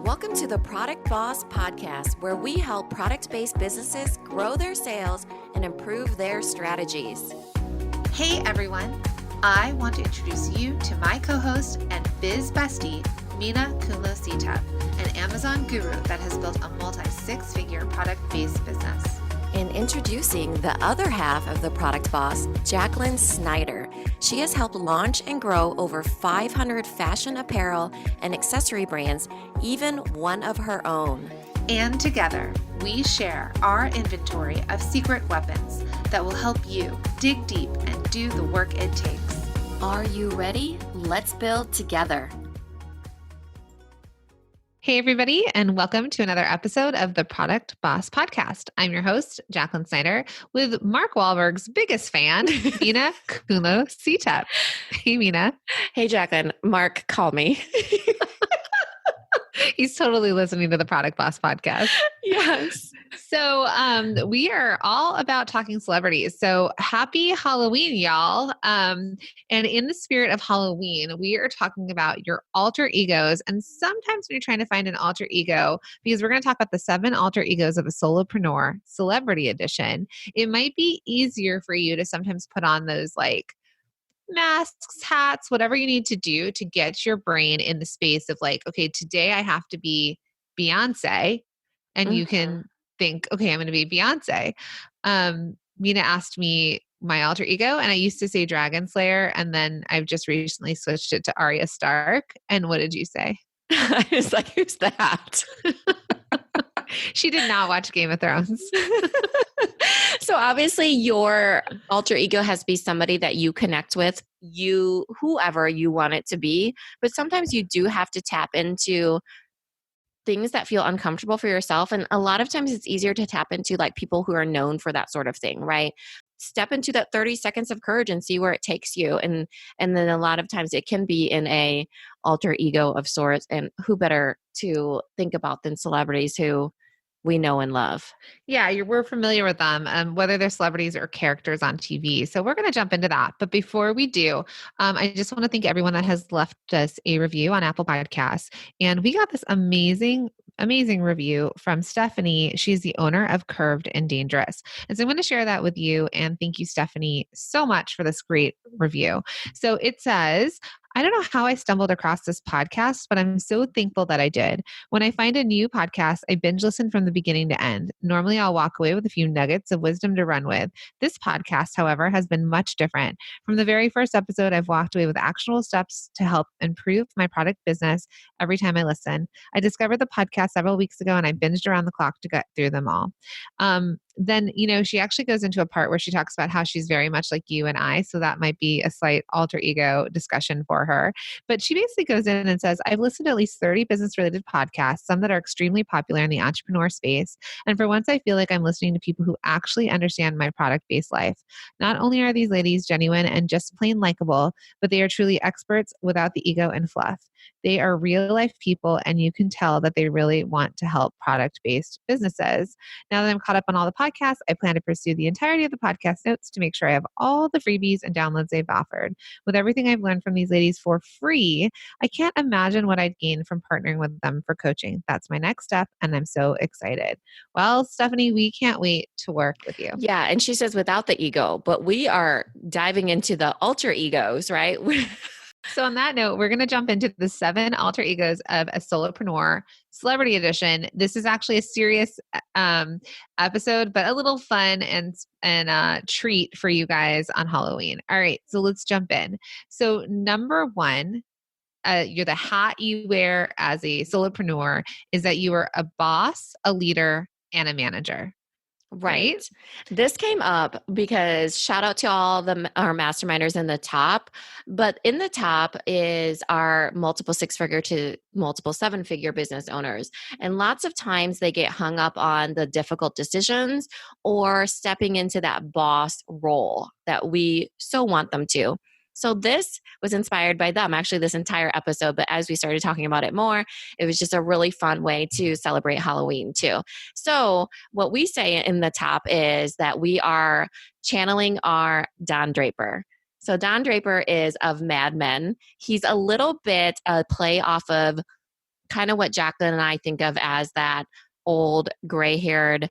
Welcome to the Product Boss Podcast, where we help product-based businesses grow their sales and improve their strategies. Hey everyone, I want to introduce you to my co-host and biz bestie, Mina Kunlo-Sitep, an Amazon guru that has built a multi-six-figure product-based business. And introducing the other half of the Product Boss, Jacqueline Snyder. She has helped launch and grow over 500 fashion apparel and accessory brands, even one of her own. And together, we share our inventory of secret weapons that will help you dig deep and do the work it takes. Are you ready? Let's build together. Hey, everybody, and welcome to another episode of the Product Boss Podcast. I'm your host, Jacqueline Snyder, with Mark Wahlberg's biggest fan, Mina Kunlo-Sitep. Hey, Mina. Hey, Jacqueline. Mark, call me. He's totally listening to the Product Boss Podcast. Yes. So we are all about talking celebrities. So happy Halloween, y'all. And in the spirit of Halloween, we are talking about your alter egos. And sometimes when you're trying to find an alter ego, because we're going to talk about the 7 alter egos of a solopreneur, celebrity edition, it might be easier for you to sometimes put on those like masks, hats, whatever you need to do to get your brain in the space of like, okay, today I have to be Beyonce. And you can think, okay, I'm going to be Beyonce. Mina asked me my alter ego, and I used to say Dragon Slayer, and then I've just recently switched it to Arya Stark. And what did you say? I was like, who's that? She did not watch Game of Thrones. So obviously your alter ego has to be somebody that you connect with, whoever you want it to be. But sometimes you do have to tap into things that feel uncomfortable for yourself. And a lot of times it's easier to tap into like people who are known for that sort of thing, right? Step into that 30 seconds of courage and see where it takes you. And then a lot of times it can be in a alter ego of sorts. And who better to think about than celebrities who we know and love. Yeah, we're familiar with them, whether they're celebrities or characters on TV. So we're going to jump into that. But before we do, I just want to thank everyone that has left us a review on Apple Podcasts. And we got this amazing review from Stephanie. She's the owner of Curved and Dangerous. And so I'm going to share that with you. And thank you, Stephanie, so much for this great review. So it says, I don't know how I stumbled across this podcast, but I'm so thankful that I did. When I find a new podcast, I binge listen from the beginning to end. Normally, I'll walk away with a few nuggets of wisdom to run with. This podcast, however, has been much different. From the very first episode, I've walked away with actionable steps to help improve my product business every time I listen. I discovered the podcast several weeks ago, and I binged around the clock to get through them all. Then, she actually goes into a part where she talks about how she's very much like you and I. So that might be a slight alter ego discussion for her. But she basically goes in and says, I've listened to at least 30 business related podcasts, some that are extremely popular in the entrepreneur space. And for once, I feel like I'm listening to people who actually understand my product based life. Not only are these ladies genuine and just plain likable, but they are truly experts without the ego and fluff. They are real life people, and you can tell that they really want to help product based businesses. Now that I'm caught up on all the podcasts, I plan to pursue the entirety of the podcast notes to make sure I have all the freebies and downloads they've offered. With everything I've learned from these ladies for free, I can't imagine what I'd gain from partnering with them for coaching. That's my next step, and I'm so excited. Well, Stephanie, we can't wait to work with you. Yeah. And she says without the ego, but we are diving into the alter egos, right? So on that note, we're going to jump into the 7 alter egos of a solopreneur, celebrity edition. This is actually a serious episode, but a little fun and treat for you guys on Halloween. All right, so let's jump in. So number 1, you're the hat you wear as a solopreneur is that you are a boss, a leader, and a manager. Right. This came up because shout out to all our masterminders in the top, but in the top is our multiple 6-figure to multiple 7-figure business owners. And lots of times they get hung up on the difficult decisions or stepping into that boss role that we so want them to. So this was inspired by them, actually, this entire episode. But as we started talking about it more, it was just a really fun way to celebrate Halloween too. So what we say in the top is that we are channeling our Don Draper. So Don Draper is of Mad Men. He's a little bit a play off of kind of what Jacqueline and I think of as that old gray-haired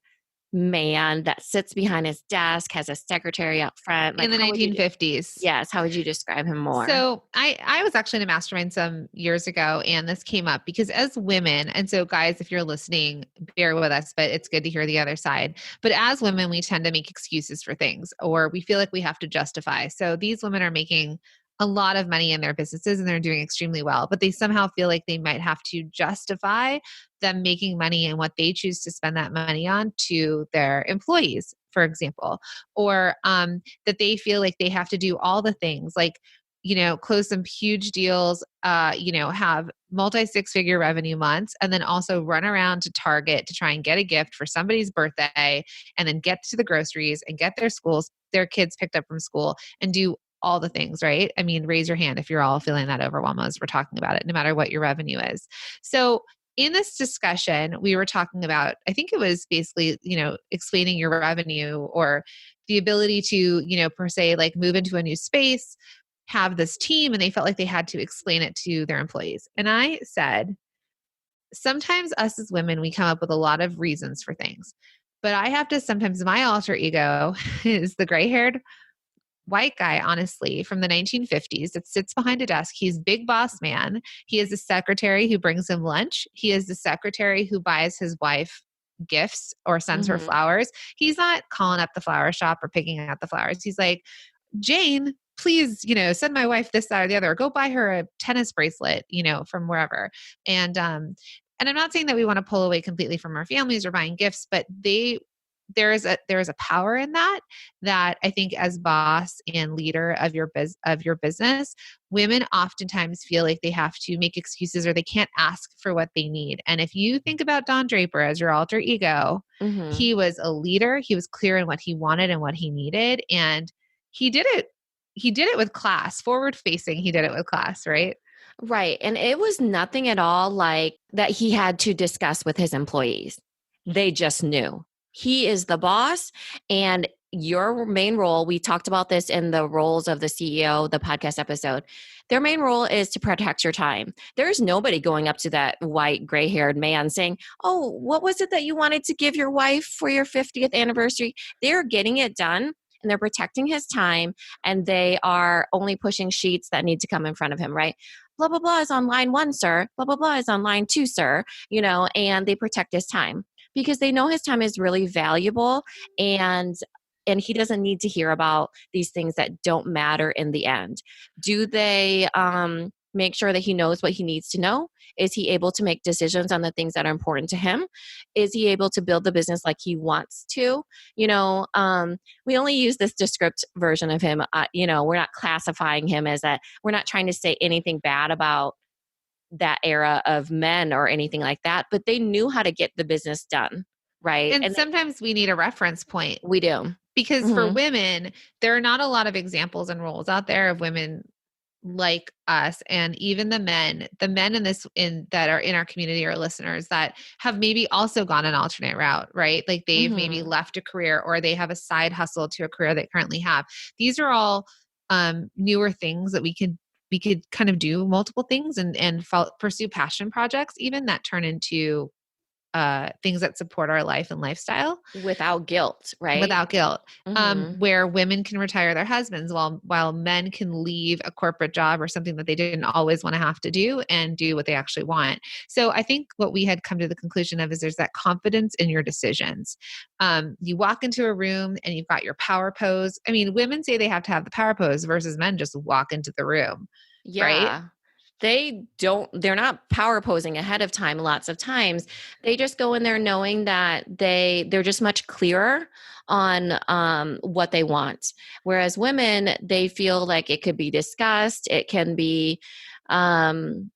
man that sits behind his desk, has a secretary up front. In Like, the how would you 1950s. yes, how would you describe him more? So I was actually in a mastermind some years ago, and this came up because as women, and so guys, if you're listening, bear with us, but it's good to hear the other side. But as women, we tend to make excuses for things, or we feel like we have to justify. So these women are making a lot of money in their businesses and they're doing extremely well, but they somehow feel like they might have to justify them making money and what they choose to spend that money on to their employees, for example, or that they feel like they have to do all the things like, close some huge deals, have multi 6-figure revenue months, and then also run around to Target to try and get a gift for somebody's birthday, and then get to the groceries and get their kids picked up from school and do all the things, right? I mean, raise your hand if you're all feeling that overwhelm as we're talking about it, no matter what your revenue is. So in this discussion, we were talking about, I think it was basically, explaining your revenue or the ability to, per se, like move into a new space, have this team, and they felt like they had to explain it to their employees. And I said, sometimes us as women, we come up with a lot of reasons for things. But I have to sometimes, my alter ego is the gray haired white guy, honestly, from the 1950s that sits behind a desk. He's big boss man. He is the secretary who brings him lunch. He is the secretary who buys his wife gifts or sends her Mhm. flowers. He's not calling up the flower shop or picking out the flowers. He's like, Jane, please, send my wife this, that, or the other. Go buy her a tennis bracelet, from wherever. And I'm not saying that we want to pull away completely from our families or buying gifts, but there is a power in that I think as boss and leader of your business, women oftentimes feel like they have to make excuses or they can't ask for what they need. And if you think about Don Draper as your alter ego, Mhm. he was a leader. He was clear in what he wanted and what he needed, and he did it. He did it with class, forward facing. He did it with class, right? Right. And it was nothing at all like that he had to discuss with his employees. They just knew. He is the boss, and your main role, we talked about this in the roles of the CEO, the podcast episode. Their main role is to protect your time. There's nobody going up to that white, gray haired man saying, "Oh, what was it that you wanted to give your wife for your 50th anniversary?" They're getting it done and they're protecting his time, and they are only pushing sheets that need to come in front of him, right? Blah blah blah is on line 1, sir. Blah blah blah is on line 2, sir. And they protect his time because they know his time is really valuable, and he doesn't need to hear about these things that don't matter in the end. Do they make sure that he knows what he needs to know? Is he able to make decisions on the things that are important to him? Is he able to build the business like he wants to? We only use this descript version of him. We're not classifying him as a, we're not trying to say anything bad about that era of men or anything like that, but they knew how to get the business done. Right. And sometimes we need a reference point We do. because for Hmm. women, there are not a lot of examples and roles out there of women like us, and even the men in that are in our community or listeners that have maybe also gone an alternate route, right? Like they've maybe Hmm. left a career or they have a side hustle to a career they currently have. These are all newer things that we could kind of do multiple things and pursue passion projects even that turn into things that support our life and lifestyle Without guilt, right? without guilt, Hmm. where women can retire their husbands while men can leave a corporate job or something that they didn't always want to have to do and do what they actually want. So I think what we had come to the conclusion of is there's that confidence in your decisions. You walk into a room and you've got your power pose. I mean, women say they have to have the power pose versus men just walk into the room, right? Yeah. They're not power posing ahead of time lots of times. They just go in there knowing that they're just much clearer on what they want. Whereas women, they feel like it could be discussed. It can be Sometimes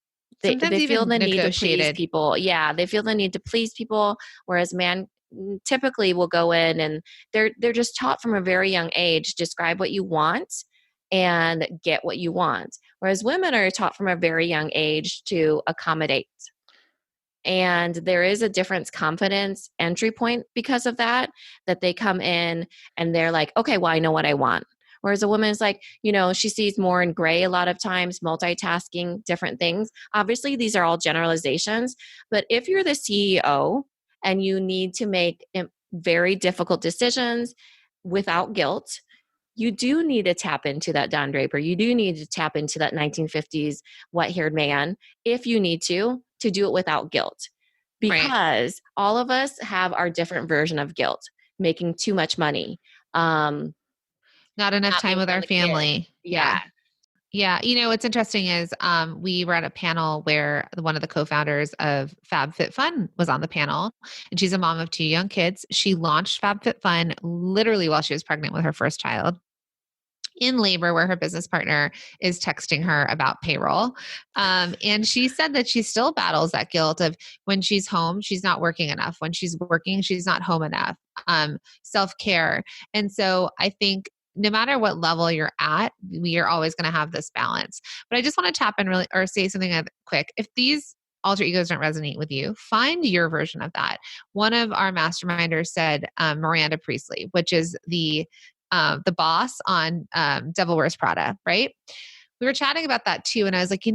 they feel even the need to please negotiated. people. Yeah, they feel the need to please people, whereas man typically will go in and they're just taught from a very young age, describe what you want and get what you want. Whereas women are taught from a very young age to accommodate. And there is a difference confidence entry point because of that they come in and they're like, okay, well, I know what I want. Whereas a woman is like, she sees more in gray a lot of times, multitasking, different things. Obviously, these are all generalizations, but if you're the CEO and you need to make very difficult decisions without guilt, you do need to tap into that Don Draper. You do need to tap into that 1950s white-haired man if you need to do it without guilt. Right. Because all of us have our different version of guilt. Making too much money. Not enough Not time being with around our the kids. family. Yeah. Yeah. What's interesting is we were at a panel where one of the co-founders of FabFitFun was on the panel, and she's a mom of 2 young kids. She launched FabFitFun literally while she was pregnant with her first child, in labor, where her business partner is texting her about payroll. And she said that she still battles that guilt of when she's home, she's not working enough. When she's working, she's not home enough. Self-care. And so I think no matter what level you're at, we are always going to have this balance. But I just want to tap in really, or say something quick. If these alter egos don't resonate with you, find your version of that. One of our masterminders said Miranda Priestley, which is the boss on Devil Wears Prada, right? We were chatting about that too. And I was like,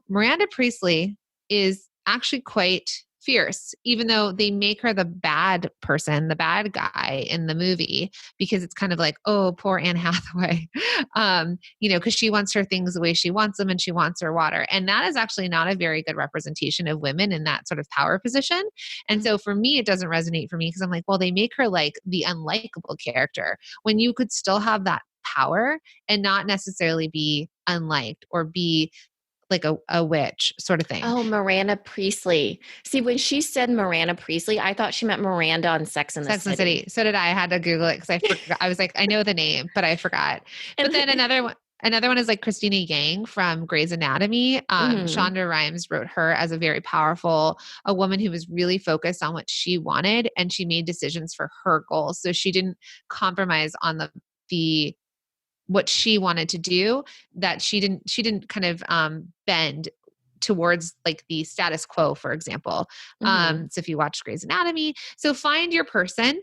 Miranda Priestley is actually quite fierce, even though they make her the bad person, the bad guy in the movie, because it's kind of like, oh, poor Anne Hathaway, because she wants her things the way she wants them and she wants her water. And that is actually not a very good representation of women in that sort of power position. And so for me, it doesn't resonate for me because I'm like, well, they make her like the unlikable character when you could still have that power and not necessarily be unliked or be like a witch sort of thing. Oh, Miranda Priestley. See, when she said Miranda Priestley, I thought she meant Miranda on Sex and the City. So did I. I had to Google it because I forgot. I was like, I know the name, but I forgot. But then another one is like Christina Yang from Grey's Anatomy. Shonda Rhimes wrote her as a very powerful, a woman who was really focused on what she wanted and she made decisions for her goals. So she didn't compromise on the what she wanted to do, that she didn't kind of bend towards like the status quo, for example. So if you watch Grey's Anatomy, so find your person,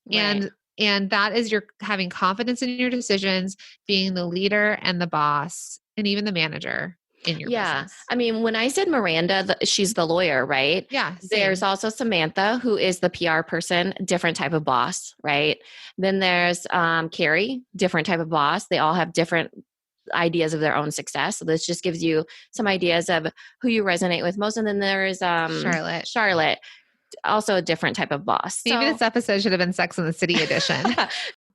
Right. and that is your having confidence in your decisions, being the leader and the boss and even the manager in your business. I mean, when I said Miranda, she's the lawyer, right? Yeah. There's also Samantha, who is the PR person, different type of boss, right? Then there's Carrie, different type of boss. They all have different ideas of their own success. So this just gives you some ideas of who you resonate with most. And then there's Charlotte, also a different type of boss. Maybe this episode should have been Sex and the City edition.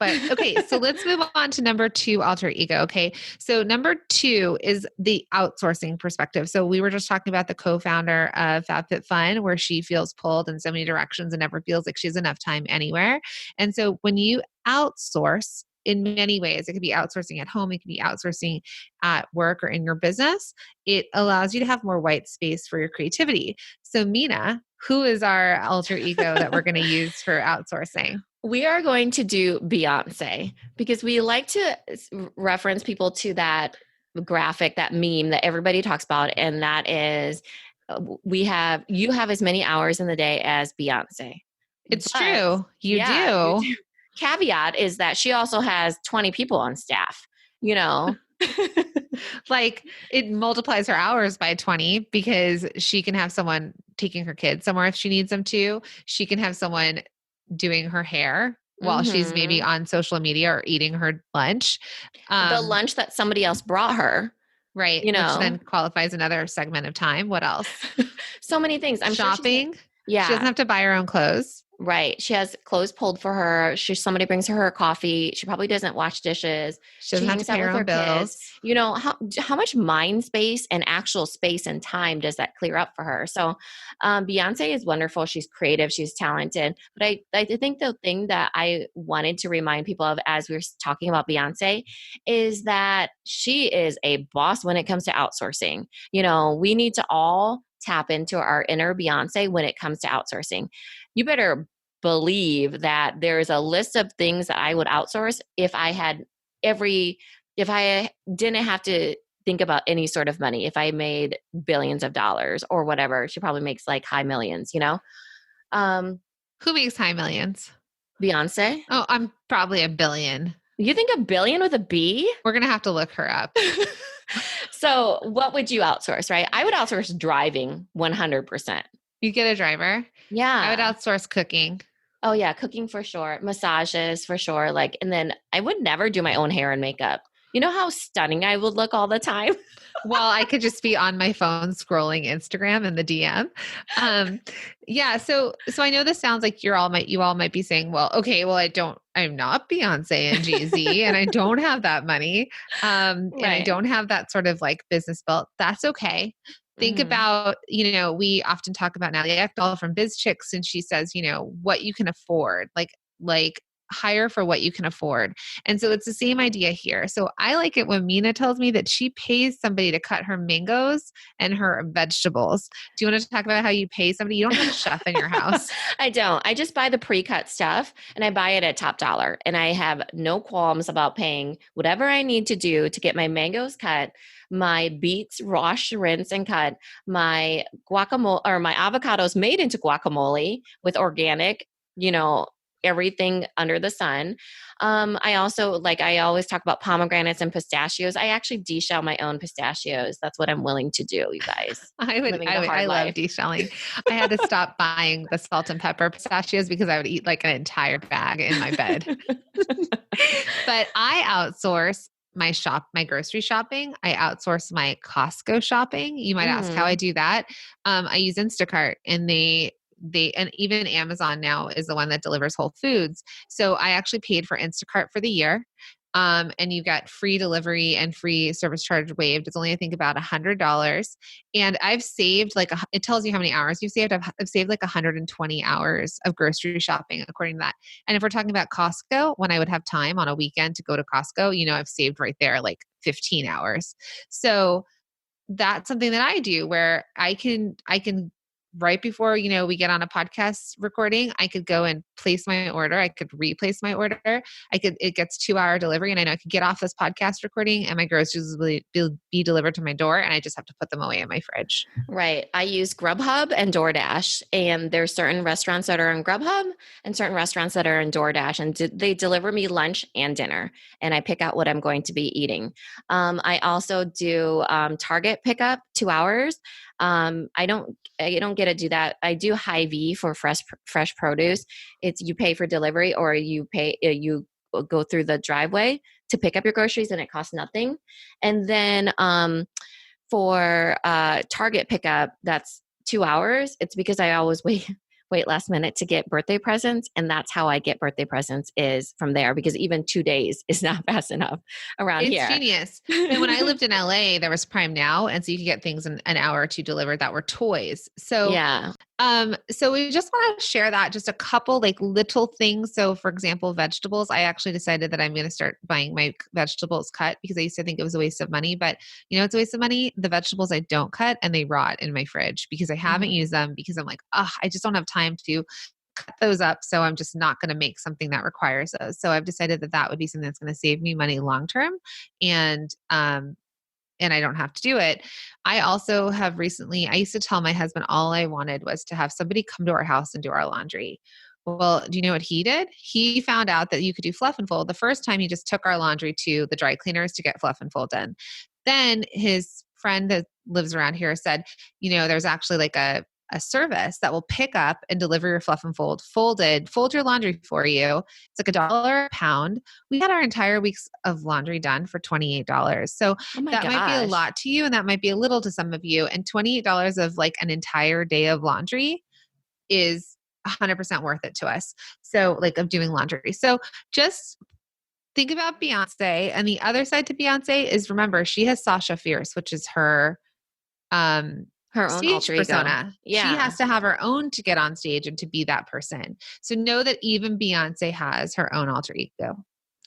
But okay, so let's move on to number 2, alter ego. Okay. So number 2 is the outsourcing perspective. So we were just talking about the co-founder of FabFitFun, where she feels pulled in so many directions and never feels like she has enough time anywhere. And so when you outsource, in many ways, it could be outsourcing at home, it could be outsourcing at work or in your business, it allows you to have more white space for your creativity. So Mina, who is our alter ego that we're going to use for outsourcing? We are going to do Beyonce because we like to reference people to that graphic, that meme that everybody talks about. And that is, you have as many hours in the day as Beyonce. It's true. You do. Caveat is that she also has 20 people on staff, like it multiplies her hours by 20 because she can have someone taking her kids somewhere if she needs them to. She can have someone doing her hair while she's maybe on social media or eating her lunch. The lunch that somebody else brought her. Right. Which then qualifies another segment of time. What else? So many things. I'm shopping. She doesn't have to buy her own clothes. Right. She has clothes pulled for her. Somebody brings her coffee. She probably doesn't wash dishes. She doesn't have to pay her own bills. Kids. How much mind space and actual space and time does that clear up for her? So Beyonce is wonderful. She's creative. She's talented. But I think the thing that I wanted to remind people of as we were talking about Beyonce is that she is a boss when it comes to outsourcing. We need to all tap into our inner Beyonce when it comes to outsourcing. You better believe that there's a list of things that I would outsource if I didn't have to think about any sort of money, if I made billions of dollars or whatever. She probably makes like high millions, Who makes high millions? Beyonce. Oh, I'm probably $1 billion. You think a billion with a B? We're going to have to look her up. So what would you outsource, right? I would outsource driving 100%. You get a driver. I would Yeah. outsource cooking. Oh yeah, cooking for sure. Massages for sure. Like, and then I would never do my own hair and makeup. You know how stunning I would look all the time? Well, I could just be on my phone scrolling Instagram in the DM. Um, yeah. So I know this sounds like you all might be saying, well, okay, well, I'm not Beyonce and Jay-Z and I don't have that money. And I Right. don't have that sort of like business built. That's okay. Think Mhm. about, we often talk about Natalie Ekdahl from Biz Chicks, and she says, what you can afford, like hire for what you can afford. And so it's the same idea here. So I like it when Mina tells me that she pays somebody to cut her mangoes and her vegetables. Do you want to talk about how you pay somebody? You don't have a chef in your house. I don't. I just buy the pre-cut stuff and I buy it at top dollar. And I have no qualms about paying whatever I need to do to get my mangoes cut, my beets wash, rinse, and cut, my guacamole or my avocados made into guacamole with organic, everything under the sun. I also I always talk about pomegranates and pistachios. I actually deshell my own pistachios. That's what I'm willing to do, you guys. Living the hard I love life. deshelling. I had to stop buying the salt and pepper pistachios because I would eat like an entire bag in my bed. But I outsource my grocery shopping. I outsource my Costco shopping. You might ask how I do that. I use Instacart, and they and even Amazon now is the one that delivers Whole Foods. So I actually paid for Instacart for the year. And you got free delivery and free service charge waived. It's only, I think, about $100. And I've saved it tells you how many hours you've saved. I've saved like 120 hours of grocery shopping according to that. And if we're talking about Costco, when I would have time on a weekend to go to Costco, I've saved right there like 15 hours. So that's something that I do where I can right before, we get on a podcast recording, I could go and place my order. I could replace my order. It gets 2-hour delivery, and I know I could get off this podcast recording and my groceries will be delivered to my door, and I just have to put them away in my fridge. Right. I use Grubhub and DoorDash, and there's certain restaurants that are in Grubhub and certain restaurants that are in DoorDash, and they deliver me lunch and dinner, and I pick out what I'm going to be eating. I also do Target pickup, 2 hours. I don't get to do that. I do Hy-Vee for fresh produce. It's you pay for delivery, or you go through the driveway to pick up your groceries, and it costs nothing. And then for Target pickup, that's 2 hours. It's because I always wait last minute to get birthday presents, and that's how I get birthday presents is from there, because even 2 days is not fast enough around It's here. genius. And when I lived in LA, there was Prime Now, and so you could get things in an hour or two delivered that were toys. So Yeah. So we just want to share that, just a couple like little things. So for example, vegetables, I actually decided that I'm going to start buying my vegetables cut because I used to think it was a waste of money, but it's a waste of money. The vegetables I don't cut and they rot in my fridge because I haven't used them, because I'm like, I just don't have time to cut those up. So I'm just not going to make something that requires those. So I've decided that would be something that's going to save me money long-term. And I don't have to do it. I also have recently, I used to tell my husband all I wanted was to have somebody come to our house and do our laundry. Well, do you know what he did? He found out that you could do fluff and fold. The first time he just took our laundry to the dry cleaners to get fluff and fold done. Then his friend that lives around here said, there's actually like a service that will pick up and deliver your fluff and fold fold your laundry for you. It's like $1 a pound. We had our entire week's of laundry done for $28. So Oh my that might be a gosh. lot to you, and that might be a little to some of you. And $28 of like an entire day of laundry is 100% worth it to us. So like of doing laundry. So just think about Beyonce, and the other side to Beyonce is, remember, she has Sasha Fierce, which is her Her own stage alter ego. persona. Yeah. She has to have her own to get on stage and to be that person. So know that even Beyonce has her own alter ego.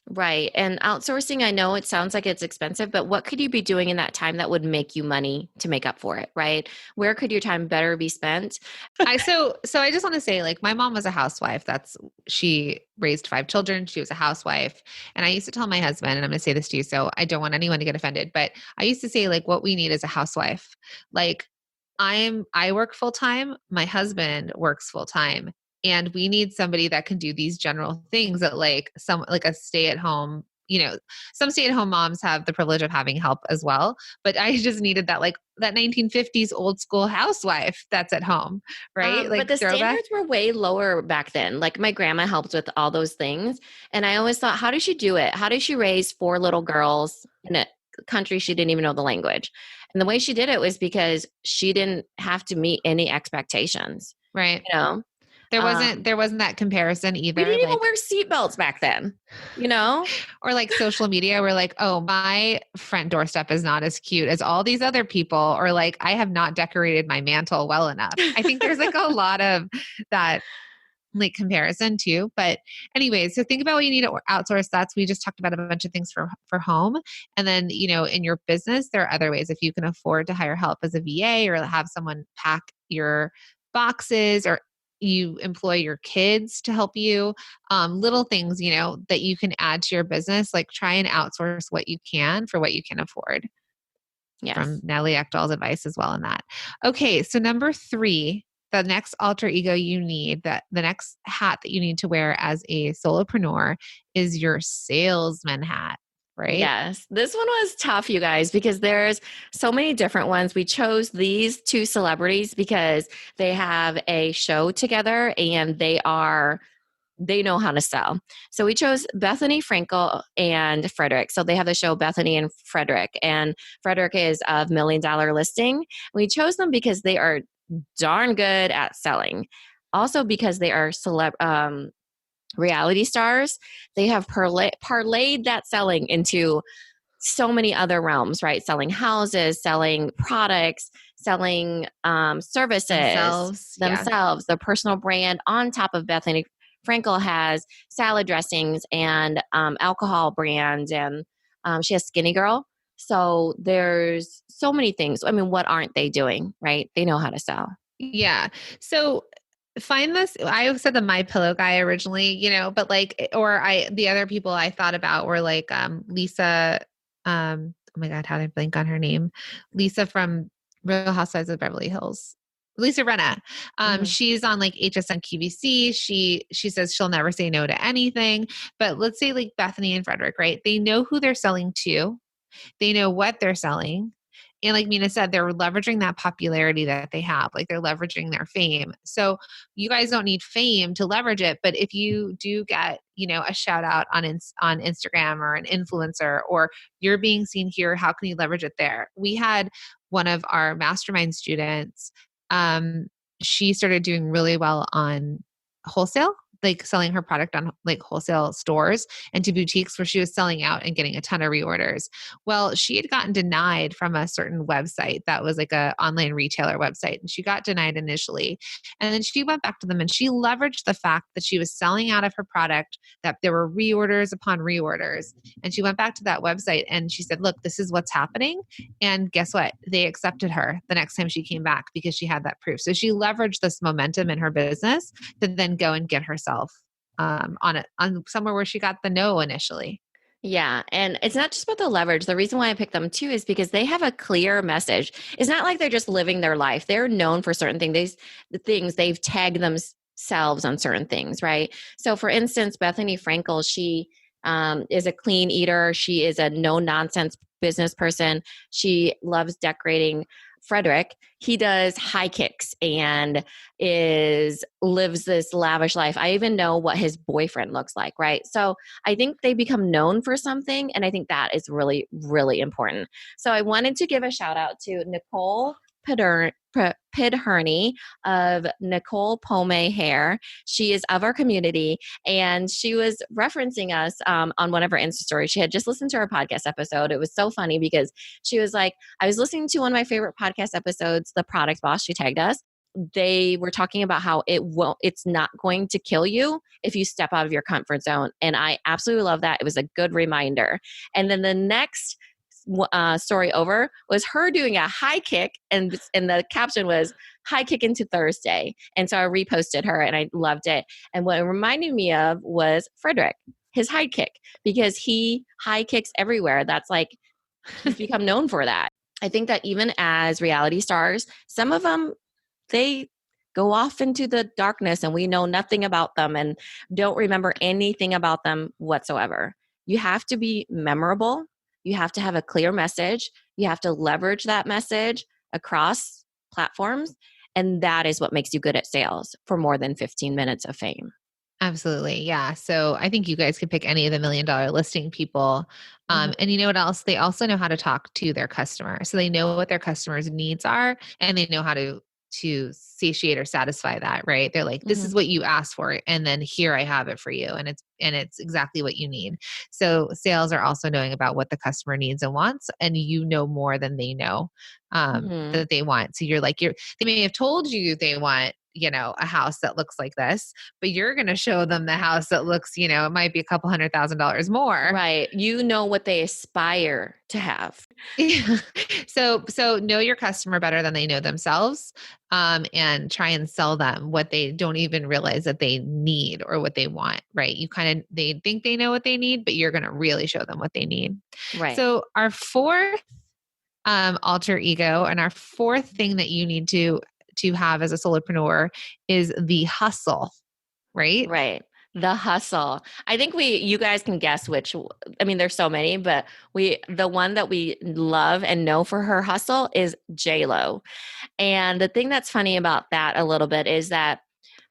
Right. And outsourcing, I know it sounds like it's expensive, but what could you be doing in that time that would make you money to make up for it? Right. Where could your time better be spent? So I just want to say, like, my mom was a housewife. She raised 5 children. She was a housewife. And I used to tell my husband, and I'm going to say this to you, so I don't want anyone to get offended, but I used to say, like, what we need is a housewife. Like, I work full time. My husband works full time. And we need somebody that can do these general things that like a stay at home, some stay-at-home moms have the privilege of having help as well, but I just needed that 1950s old school housewife that's at home, right? But Like the throwback. standards were way lower back then. Like my grandma helped with all those things. And I always thought, how did she do it? How did she raise four little girls in a country she didn't even know the language? And the way she did it was because she didn't have to meet any expectations, Right. you know? There wasn't that comparison We either. didn't even Like, wear seatbelts back then, you know? or like social media where like, oh, my front doorstep is not as cute as all these other people, or like I have not decorated my mantle well enough. I think there's like a lot of that like comparison too. But anyways, so think about what you need to outsource. We just talked about a bunch of things for home. And then, in your business, there are other ways. If you can afford to hire help as a VA or have someone pack your boxes, or you employ your kids to help you, little things, that you can add to your business, like try and outsource what you can for what you can afford. From Yes. Natalie Ekdahl's advice as well in that. Okay. So number 3, the next alter ego you need, that the next hat that you need to wear as a solopreneur is your salesman hat, right? Yes. This one was tough, you guys, because there's so many different ones. We chose these two celebrities because they have a show together and they know how to sell. So we chose Bethany Frankel and Frederick. So they have the show Bethany and Frederick, and Frederick is of $1 Million Listing. We chose them because they are darn good at selling. Also because they are reality stars. They have parlayed that selling into so many other realms, right? Selling houses, selling products, selling services Themselves. Yeah. themselves, their personal brand. On top of Bethany Frankel has salad dressings and alcohol brands, and she has Skinny Girl. So there's so many things. I mean, what aren't they doing, right? They know how to sell. Yeah. So find this. I said the My Pillow guy originally, but like, the other people I thought about were like, Lisa, oh my God, how did I blank on her name? Lisa from Real Housewives of Beverly Hills. Lisa Renna. Mhm. She's on like HSN QVC. She says she'll never say no to anything. But let's say like Bethany and Frederick, right? They know who they're selling to. They know what they're selling. And like Mina said, they're leveraging that popularity that they have, like they're leveraging their fame. So you guys don't need fame to leverage it. But if you do get, a shout out on Instagram or an influencer, or you're being seen here, how can you leverage it there? We had one of our mastermind students, she started doing really well on wholesale, like selling her product on like wholesale stores and to boutiques where she was selling out and getting a ton of reorders. Well, she had gotten denied from a certain website that was like a online retailer website, and she got denied initially. And then she went back to them and she leveraged the fact that she was selling out of her product, that there were reorders upon reorders. And she went back to that website and she said, look, this is what's happening. And guess what? They accepted her the next time she came back because she had that proof. So she leveraged this momentum in her business to then go and get herself on somewhere where she got the no initially. Yeah. And it's not just about the leverage. The reason why I picked them too is because they have a clear message. It's not like they're just living their life. They're known for certain things. The things they've tagged themselves on certain things, right? So for instance, Bethany Frankel, she is a clean eater. She is a no nonsense business person. She loves decorating. Frederick, he does high kicks and lives this lavish life. I even know what his boyfriend looks like, right? So I think they become known for something, and I think that is really, really important. So I wanted to give a shout out to Nicole Pidherney of Nicole Pome Hair. She is of our community, and she was referencing us on one of her Insta stories. She had just listened to our podcast episode. It was so funny because she was like, I was listening to one of my favorite podcast episodes, The Product Boss. She tagged us. They were talking about how it's not going to kill you if you step out of your comfort zone. And I absolutely love that. It was a good reminder. And then the next story over was her doing a high kick, and the caption was high kick into Thursday. And so I reposted her and I loved it. And what it reminded me of was Frederick, his high kick, because he high kicks everywhere. That's like, he's become known for that. I think that even as reality stars, some of them, they go off into the darkness and we know nothing about them and don't remember anything about them whatsoever. You have to be memorable. You have to have a clear message. You have to leverage that message across platforms. And that is what makes you good at sales for more than 15 minutes of fame. Absolutely. Yeah. So I think you guys could pick any of the $1 million listing people. And you know what else? They also know how to talk to their customer. So they know what their customers' needs are and they know how to satiate or satisfy that, right? They're like, this Mm-hmm. is what you asked for, and then here I have it for you. And it's exactly what you need. So sales are also knowing about what the customer needs and wants, and you know more than they know Mm-hmm. that they want. So they may have told you they want, a house that looks like this, but you're going to show them the house that looks, it might be a couple $100,000 more. Right. You know what they aspire to have. Yeah. So know your customer better than they know themselves, and try and sell them what they don't even realize that they need or what they want, right? They think they know what they need, but you're going to really show them what they need. Right. So our fourth alter ego and our fourth thing that you need to have as a solopreneur is the hustle, right? Right. The hustle. I think you guys can guess which, I mean, there's so many, but the one that we love and know for her hustle is J-Lo. And the thing that's funny about that a little bit is that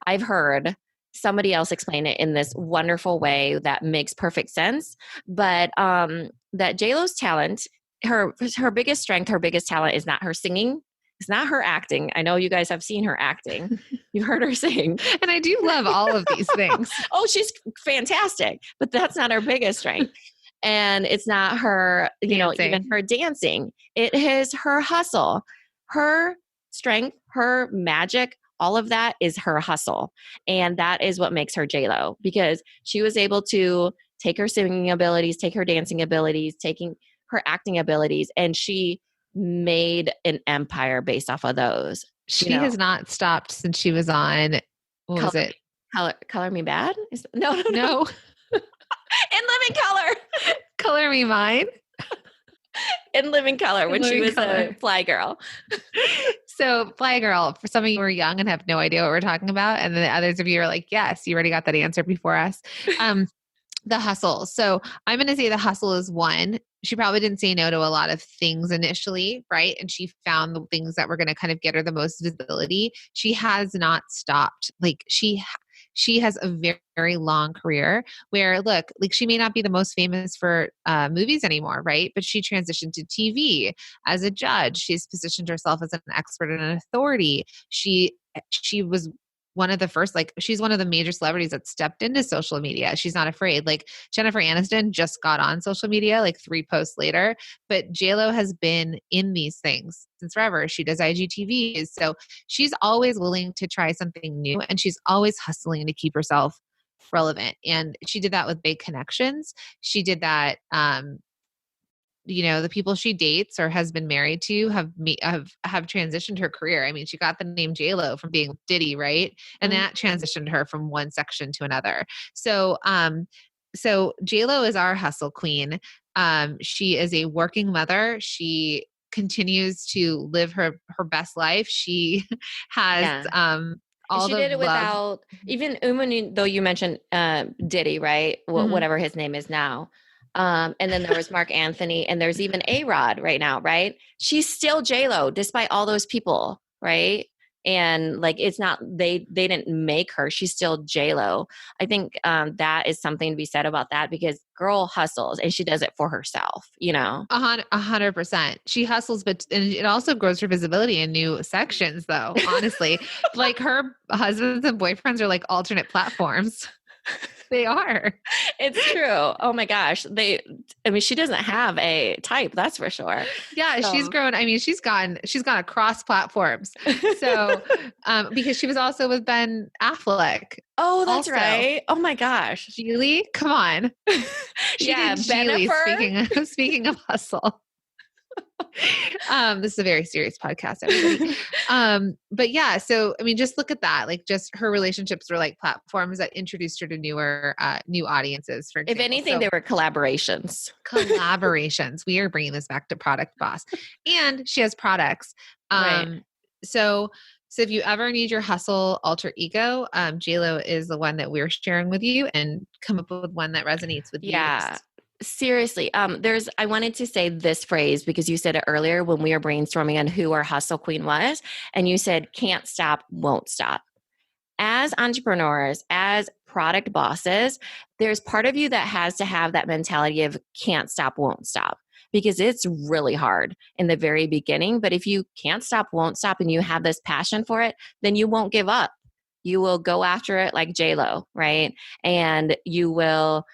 I've heard somebody else explain it in this wonderful way that makes perfect sense. But that J-Lo's talent, her biggest strength, her biggest talent is not her singing. It's not her acting. I know you guys have seen her acting. You've heard her sing. And I do love all of these things. Oh, she's fantastic, but that's not her biggest strength. And it's not her, even her dancing. It is her hustle, her strength, her magic. All of that is her hustle. And that is what makes her J-Lo, because she was able to take her singing abilities, take her dancing abilities, taking her acting abilities, and she made an empire based off of those. She has not stopped since she was on, what was it? Color Me Bad? No. No. In Living Color. Color Me Mine. In Living Color, when she was a Fly Girl. So Fly Girl, for some of you who are young and have no idea what we're talking about, and then the others of you are like, yes, you already got that answer before us. The hustle. So I'm going to say the hustle is one. She probably didn't say no to a lot of things initially, right? And she found the things that were going to kind of get her the most visibility. She has not stopped. Like she has a very, very long career where, look, like she may not be the most famous for movies anymore, right? But she transitioned to TV as a judge. She's positioned herself as an expert and an authority. She was one of the first, like she's one of the major celebrities that stepped into social media. She's not afraid. Like Jennifer Aniston just got on social media like 3 posts later, but JLo has been in these things since forever. She does IGTVs. So she's always willing to try something new and she's always hustling to keep herself relevant. And she did that with big connections. She did that, the people she dates or has been married to have transitioned her career. I mean, she got the name J-Lo from being with Diddy, right? And that transitioned her from one section to another. So J-Lo is our hustle queen. She is a working mother. She continues to live her best life. She has all she did it without even though you mentioned Diddy, right? Whatever his name is now. And then there was Mark Anthony, and there's even A-Rod right now, right? She's still J-Lo despite all those people, right? And like, it's not, they didn't make her. She's still J-Lo. I think that is something to be said about that, because girl hustles and she does it for herself, 100%. She hustles, and it also grows her visibility in new sections though, honestly. Like her husbands and boyfriends are like alternate platforms. They are. It's true. Oh my gosh. She doesn't have a type, that's for sure. Yeah. So. She's grown. I mean, she's gone across platforms. So, because she was also with Ben Affleck. Oh, that's right. Oh my gosh. Geely, come on. She did Geely, speaking of hustle. This is a very serious podcast, everybody. But yeah, so I mean, just look at that. Like, just her relationships were like platforms that introduced her to new audiences. For example. If anything, they were collaborations. We are bringing this back to Product Boss, and she has products. Right. So if you ever need your hustle alter ego, JLo is the one that we're sharing with you, and come up with one that resonates with you. Yeah. seriously, I wanted to say this phrase because you said it earlier when we were brainstorming on who our hustle queen was, and you said, can't stop, won't stop. As entrepreneurs, as product bosses, there's part of you that has to have that mentality of can't stop, won't stop, because it's really hard in the very beginning. But if you can't stop, won't stop, and you have this passion for it, then you won't give up. You will go after it like J-Lo, right? And you will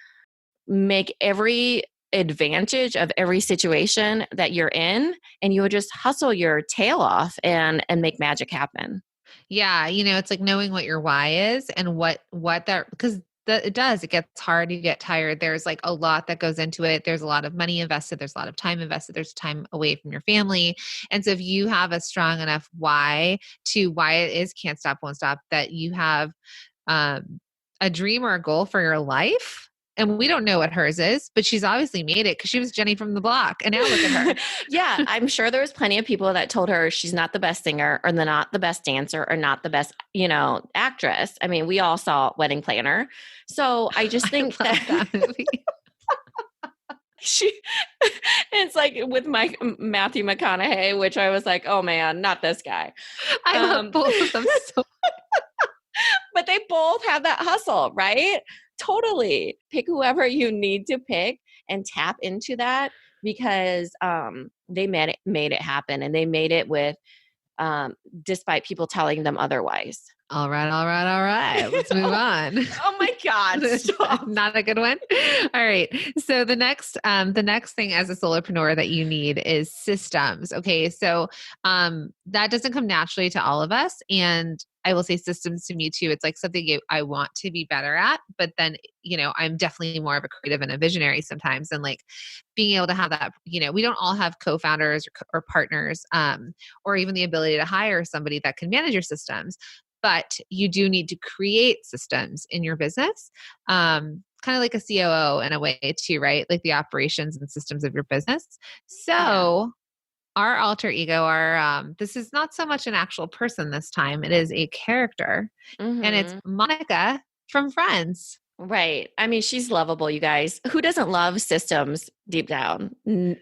make every advantage of every situation that you're in, and you will just hustle your tail off and make magic happen. Yeah, it's like knowing what your why is and what that because it does. It gets hard. You get tired. There's like a lot that goes into it. There's a lot of money invested. There's a lot of time invested. There's time away from your family. And so if you have a strong enough why it is can't stop, won't stop, that you have a dream or a goal for your life. And we don't know what hers is, but she's obviously made it because she was Jenny from the block. And now look at her. Yeah, I'm sure there was plenty of people that told her she's not the best singer or not the best dancer or not the best, actress. I mean, we all saw Wedding Planner. So I just think that movie. It's like with Matthew McConaughey, which I was like, oh man, not this guy. I love both of them so but they both have that hustle, right? Totally. Pick whoever you need to pick and tap into that because they made it happen, and they made it with despite people telling them otherwise. All right. Let's move on. Oh my God. Stop. Not a good one. All right. So the next thing as a solopreneur that you need is systems. Okay. So that doesn't come naturally to all of us. And I will say systems to me too. It's like something I want to be better at, but then, I'm definitely more of a creative and a visionary sometimes. And like being able to have that, we don't all have co-founders or partners, or even the ability to hire somebody that can manage your systems. But you do need to create systems in your business, kind of like a COO in a way too, right? Like the operations and systems of your business. So our alter ego, this is not so much an actual person this time. It is a character. Mm-hmm. And it's Monica from Friends. Right. I mean, she's lovable, you guys. Who doesn't love systems deep down?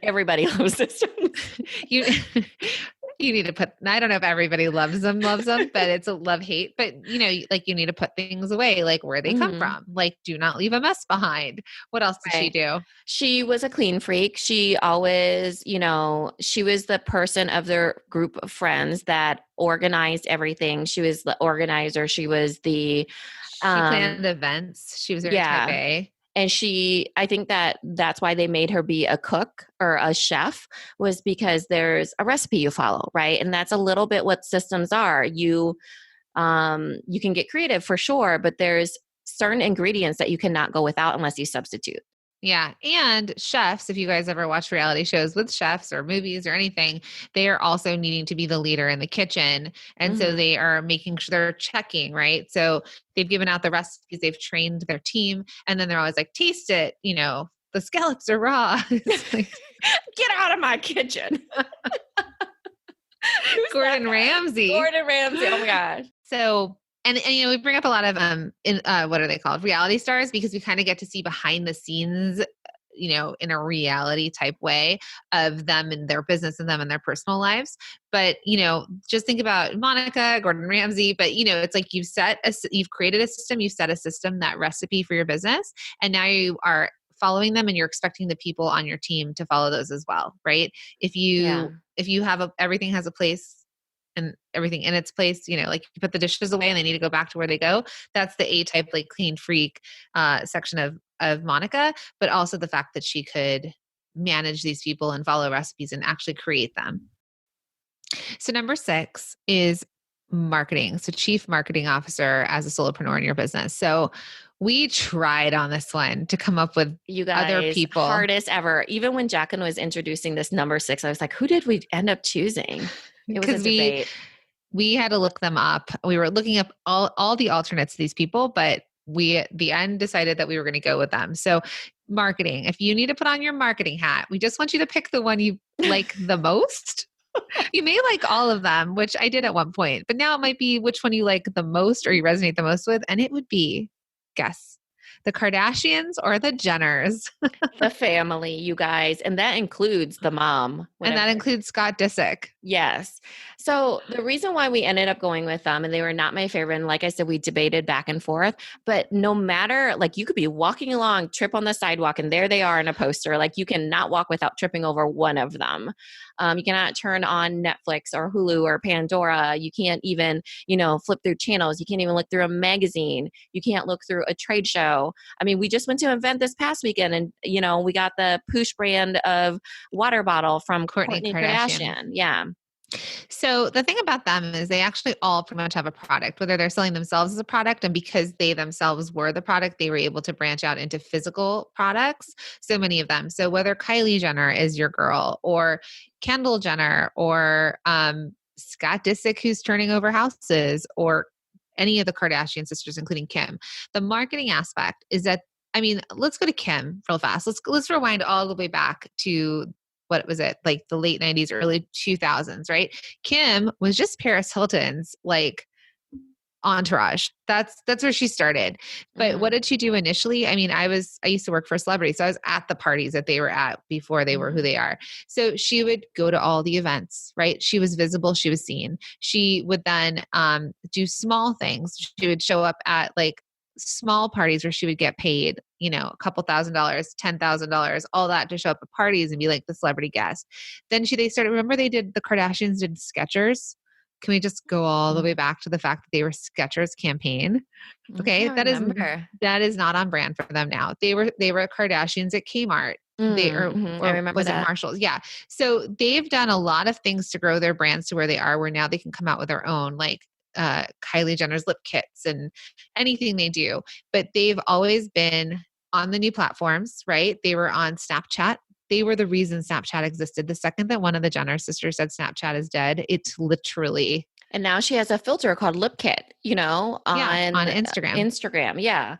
Everybody loves systems. You need to I don't know if everybody loves them, but it's a love-hate. But, like you need to put things away, like where they come from. Like, do not leave a mess behind. What else did she do? She was a clean freak. She always, she was the person of their group of friends that organized everything. She was the organizer. She was the... She planned events. She was very type A. And I think that's why they made her be a cook or a chef, was because there's a recipe you follow, right? And that's a little bit what systems are. You can get creative for sure, but there's certain ingredients that you cannot go without unless you substitute. Yeah. And chefs, if you guys ever watch reality shows with chefs or movies or anything, they are also needing to be the leader in the kitchen. And so they are making sure they're checking, right? So they've given out the recipes, they've trained their team, and then they're always like, taste it, the scallops are raw. Like, get out of my kitchen. Gordon Ramsay. Gordon Ramsay. Oh my gosh. So And we bring up a lot of what are they called? Reality stars, because we kind of get to see behind the scenes, in a reality type way of them and their business and them and their personal lives. But, just think about Monica, Gordon Ramsay, but it's like you've created a system, you've set a system, that recipe for your business, and now you are following them and you're expecting the people on your team to follow those as well, right? If you have everything has a place and everything in its place, like you put the dishes away and they need to go back to where they go. That's the A-type, like clean freak section of Monica, but also the fact that she could manage these people and follow recipes and actually create them. So number 6 is marketing. So chief marketing officer as a solopreneur in your business. So we tried on this one to come up with you guys, other people. Hardest ever. Even when Jacqueline was introducing this number 6, I was like, who did we end up choosing? It was a debate. We had to look them up. We were looking up all the alternates to these people, but we at the end decided that we were going to go with them. So marketing, if you need to put on your marketing hat, we just want you to pick the one you like the most. You may like all of them, which I did at one point, but now it might be which one you like the most or you resonate the most with. And it would be, guess, The Kardashians or the Jenners? The family, you guys. And that includes the mom. And that Whenever includes Scott Disick. Yes. So the reason why we ended up going with them, and they were not my favorite, and like I said, we debated back and forth, but no matter, like you could be walking along, trip on the sidewalk, and there they are in a poster. Like you cannot walk without tripping over one of them. You cannot turn on Netflix or Hulu or Pandora. You can't even, flip through channels. You can't even look through a magazine. You can't look through a trade show. I mean, we just went to an event this past weekend and, we got the Poosh brand of water bottle from Kourtney Kourtney Kardashian. Kardashian. Yeah. So the thing about them is they actually all pretty much have a product, whether they're selling themselves as a product, and because they themselves were the product, they were able to branch out into physical products. So many of them. So whether Kylie Jenner is your girl, or Kendall Jenner, or Scott Disick, who's turning over houses, or any of the Kardashian sisters, including Kim, the marketing aspect is that, I mean, let's go to Kim real fast. Let's rewind all the way back to, what was it, like the late 90s, early 2000s, right? Kim was just Paris Hilton's like entourage. That's where she started. But what did she do initially? I mean, I used to work for a celebrity, so I was at the parties that they were at before they were who they are. So she would go to all the events, right? She was visible, she was seen. She would then do small things. She would show up at like small parties where she would get paid, a couple $1,000s, $10,000, all that to show up at parties and be like the celebrity guest. Then they started, remember the Kardashians did Skechers. Can we just go all the way back to the fact that they were Skechers campaign? Okay. That is not on brand for them now. They were Kardashians at Kmart. I remember was that. it Marshalls? Yeah. So they've done a lot of things to grow their brands to where they are, where now they can come out with their own, like Kylie Jenner's lip kits and anything they do. But they've always been on the new platforms, right? They were on Snapchat. They were the reason Snapchat existed. The second that one of the Jenner sisters said Snapchat is dead, it's literally. And now she has a filter called Lip Kit, on Instagram. Instagram. Yeah.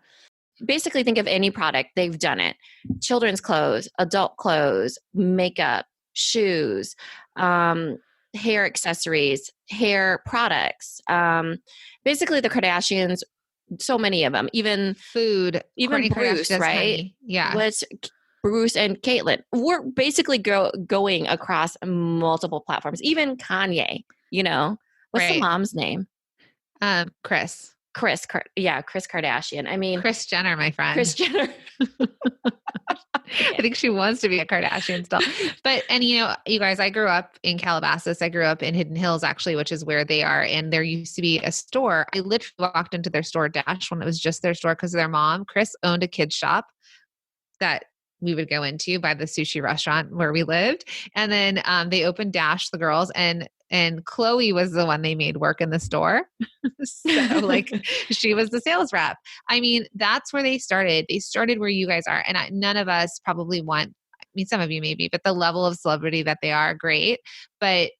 Basically, think of any product, they've done it. Children's clothes, adult clothes, makeup, shoes, hair accessories, hair products. Basically, the Kardashians, so many of them, even food, even Kourtney Bruce, right? Honey. Yeah. Which Bruce and Caitlyn, we're basically going across multiple platforms. Even Kanye, what's the mom's name? Kris Kardashian. I mean, Kris Jenner, my friend. Kris Jenner. I think she wants to be a Kardashian still. But, and you guys, I grew up in Calabasas. I grew up in Hidden Hills, actually, which is where they are. And there used to be a store. I literally walked into their store, Dash, when it was just their store, because their mom, Kris, owned a kid's shop that we would go into by the sushi restaurant where we lived. And then they opened Dash, the girls, and Chloe was the one they made work in the store. So like she was the sales rep. I mean, that's where they started. They started where you guys are. And none of us probably want, I mean, some of you maybe, but the level of celebrity that they are, great. But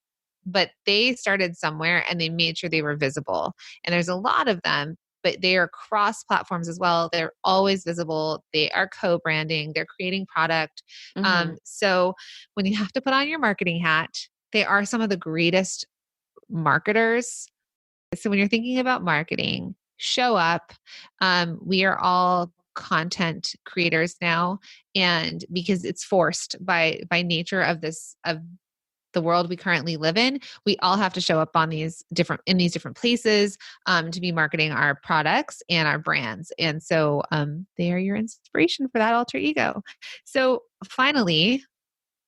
they started somewhere and they made sure they were visible. And there's a lot of them, but they are cross platforms as well. They're always visible. They are co-branding. They're creating product. So when you have to put on your marketing hat, they are some of the greatest marketers. So when you're thinking about marketing, show up. We are all content creators now, and because it's forced by nature of the world we currently live in, we all have to show up in these different places to be marketing our products and our brands. And so they are your inspiration for that alter ego. So finally,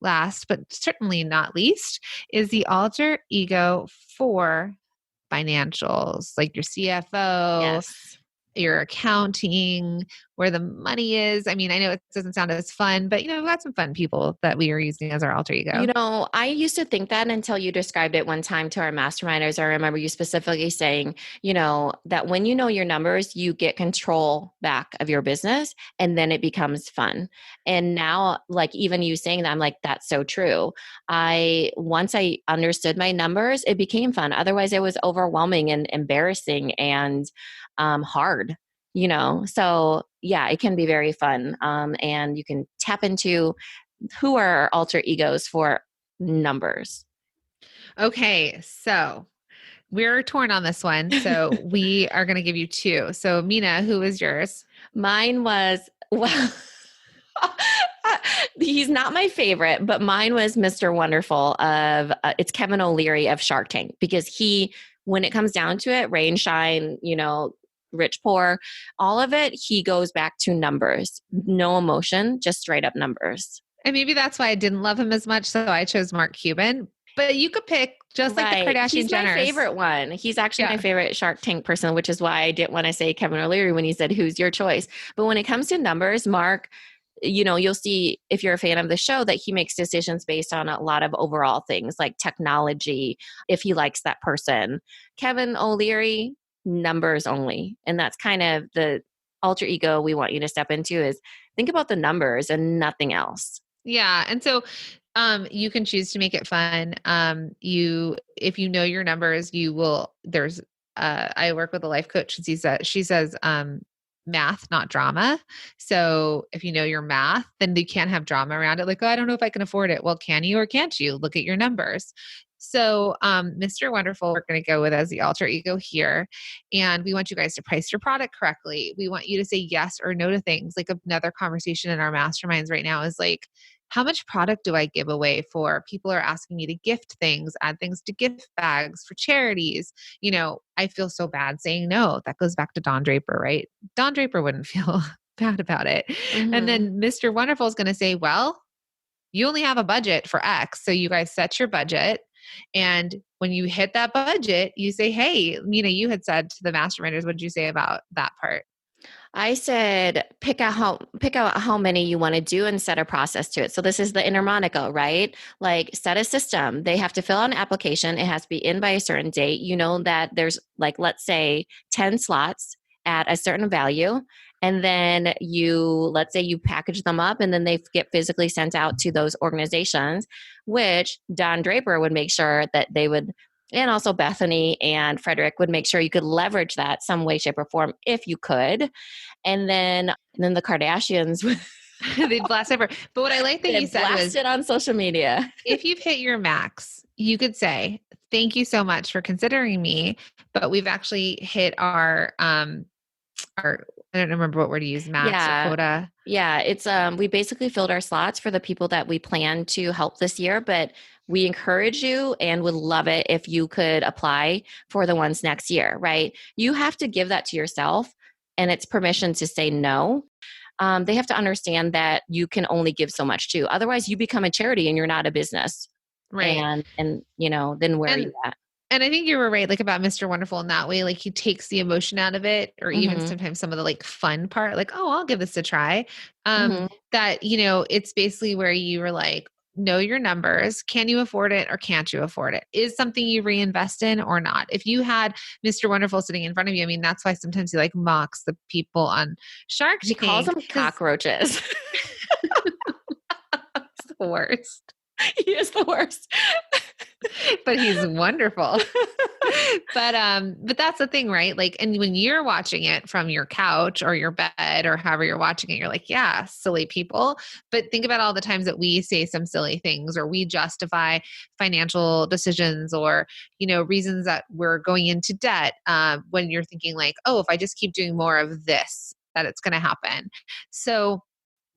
last but certainly not least, is the alter ego for financials, like your CFO, your accounting, where the money is. I mean, I know it doesn't sound as fun, but we've got some fun people that we are using as our alter ego. I used to think that until you described it one time to our masterminders. I remember you specifically saying, that when you know your numbers, you get control back of your business and then it becomes fun. And now, like even you saying that, I'm like, that's so true. Once I understood my numbers, it became fun. Otherwise it was overwhelming and embarrassing and hard. So yeah, it can be very fun. And you can tap into who are our alter egos for numbers. Okay. So We're torn on this one. So we are going to give you two. So Mina, who is yours? Mine was, well, he's not my favorite, but mine was Mr. Wonderful of, it's Kevin O'Leary of Shark Tank, because he, when it comes down to it, rain, shine, rich, poor, all of it, he goes back to numbers, no emotion, just straight up numbers. And maybe that's why I didn't love him as much. So I chose Mark Cuban. But you could pick just like the Right. Kardashian He's my Jenners. favorite one. He's actually my Yeah. favorite Shark Tank person, which is why I didn't want to say Kevin O'Leary when he said, who's your choice? But when it comes to numbers, Mark, you'll see if you're a fan of the show that he makes decisions based on a lot of overall things like technology, if he likes that person. Kevin O'Leary, numbers only. And that's kind of the alter ego we want you to step into, is think about the numbers and nothing else. Yeah. And so you can choose to make it fun. If you know your numbers, I work with a life coach, and she says, math, not drama. So if you know your math, then you can't have drama around it. Like, oh, I don't know if I can afford it. Well, can you or can't you? Look at your numbers. So, Mr. Wonderful, we're going to go with as the alter ego here. And we want you guys to price your product correctly. We want you to say yes or no to things. Like another conversation in our masterminds right now is like, how much product do I give away for? People are asking me to gift things, add things to gift bags for charities. I feel so bad saying no. That goes back to Don Draper, right? Don Draper wouldn't feel bad about it. Mm-hmm. And then Mr. Wonderful is going to say, well, you only have a budget for X. So you guys set your budget. And when you hit that budget, you say, hey, you had said to the masterminders, what did you say about that part? I said, pick out how many you want to do and set a process to it. So this is the inner Monica, right? Like set a system. They have to fill out an application. It has to be in by a certain date. You know that there's like, let's say 10 slots at a certain value. And then let's say you package them up and then they get physically sent out to those organizations, which Don Draper would make sure that they would, and also Bethany and Frederick would make sure you could leverage that some way, shape, or form if you could. And then the Kardashians they'd blast over. But what I like that you said was it on social media. If you've hit your max, you could say, thank you so much for considering me, but we've actually hit our I don't remember what word to use, max or quota. Yeah, it's we basically filled our slots for the people that we plan to help this year, but we encourage you and would love it if you could apply for the ones next year, right? You have to give that to yourself, and it's permission to say no. They have to understand that you can only give so much too. Otherwise, you become a charity and you're not a business. Right. And then where are you at? And I think you were right, like about Mr. Wonderful in that way, like he takes the emotion out of it, or even sometimes some of the like fun part, like, oh, I'll give this a try. That, it's basically where you were like, know your numbers. Can you afford it or can't you afford it? Is something you reinvest in or not? If you had Mr. Wonderful sitting in front of you, I mean, that's why sometimes he like mocks the people on Shark Tank. He calls them cockroaches. It's the worst. He is the worst. But he's wonderful. But that's the thing, right? Like, and when you're watching it from your couch or your bed or however you're watching it, you're like, yeah, silly people. But think about all the times that we say some silly things, or we justify financial decisions, or, reasons that we're going into debt, when you're thinking like, oh, if I just keep doing more of this, that it's going to happen. So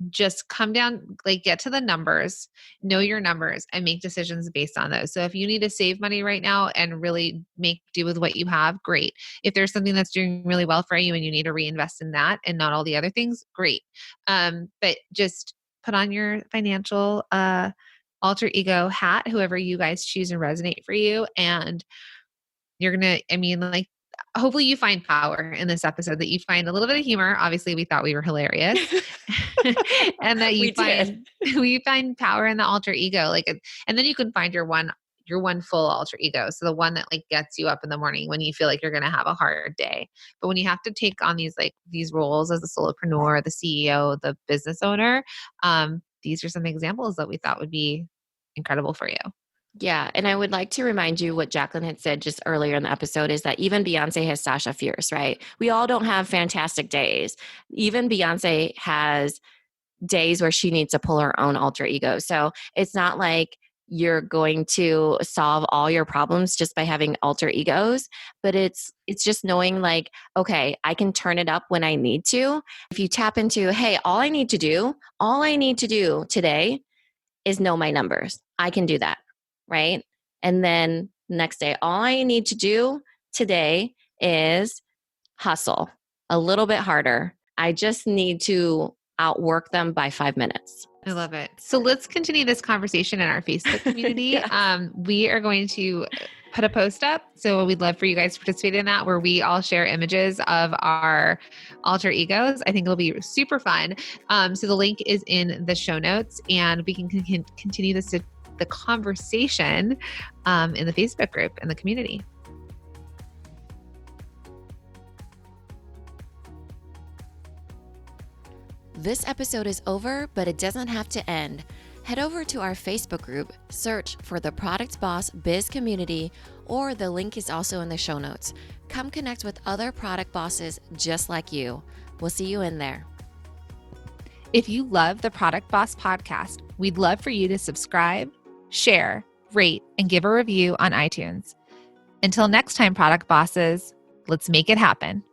just come down, like get to the numbers, know your numbers, and make decisions based on those. So if you need to save money right now and really make do with what you have, great. If there's something that's doing really well for you and you need to reinvest in that and not all the other things, great. But just put on your financial alter ego hat, whoever you guys choose and resonate for you. And you're going to, hopefully you find power in this episode, that you find a little bit of humor. Obviously we thought we were hilarious. And that we find power in the alter ego. And then you can find your one full alter ego. So the one that like gets you up in the morning when you feel like you're going to have a hard day. But when you have to take on these roles as the solopreneur, the CEO, the business owner, these are some examples that we thought would be incredible for you. Yeah. And I would like to remind you what Jacqueline had said just earlier in the episode, is that even Beyonce has Sasha Fierce, right? We all don't have fantastic days. Even Beyonce has days where she needs to pull her own alter ego. So it's not like you're going to solve all your problems just by having alter egos, but it's just knowing like, okay, I can turn it up when I need to. If you tap into, hey, all I need to do today is know my numbers. I can do that, right? And then next day, all I need to do today is hustle a little bit harder. I just need to outwork them by 5 minutes. I love it. So let's continue this conversation in our Facebook community. Yes. We are going to put a post up. So we'd love for you guys to participate in that, where we all share images of our alter egos. I think it'll be super fun. So the link is in the show notes, and we can continue the conversation in the Facebook group and the community. This episode is over, but it doesn't have to end. Head over to our Facebook group, search for the Product Boss Biz Community, or the link is also in the show notes. Come connect with other product bosses just like you. We'll see you in there. If you love the Product Boss podcast, we'd love for you to subscribe, share, rate, and give a review on iTunes. Until next time, product bosses, let's make it happen.